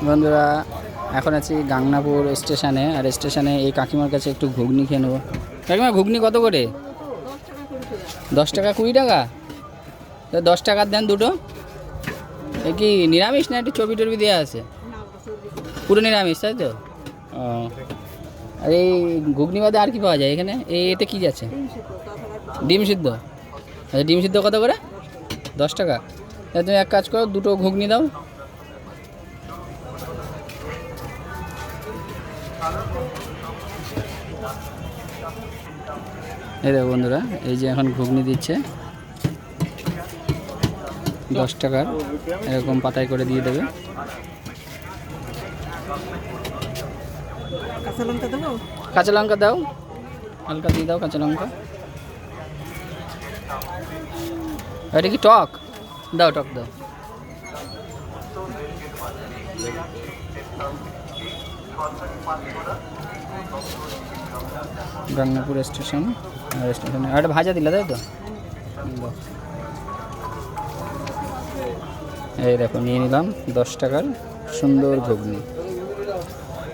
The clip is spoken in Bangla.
বন্ধুরা এখন আছি গাংনাপুর স্টেশনে, আর স্টেশনে এই কাকিমার কাছে একটু ঘুগনি খেয়ে নেবো। কাকিমা ঘুগনি কত করে? 10 টাকা 20 টাকা? 10 টাকার দেন দুটো। এ কি নিরামিষ না একটু চর্বি টর্বি দেওয়া আছে? পুরো নিরামিষ তাই তো? ও, আর এই ঘুগনি বাদে আর কি পাওয়া যায় এখানে? এতে কি যাচ্ছে? ডিম সিদ্ধ। আচ্ছা, ডিম সিদ্ধ কত করে? 10 টাকা। তাহলে তুমি এক কাজ করো, দুটো ঘুগনি দাও। এই দেখো বন্ধুরা, এই যে এখন ঘুগনি দিচ্ছে 10 টাকার, এরকম পাতায় করে দিয়ে দেবে। কাঁচা লঙ্কা দাও, হালকা দিয়ে দাও কাঁচা লঙ্কা। এটা কি টক? দাও, টক দাও। গাংনাপুর স্টেশন, আর স্টেশনে আর একটা ভাজা দিলা তাই তো? এই দেখো নিয়ে নিলাম 10 টাকার সুন্দর ঘুগনি।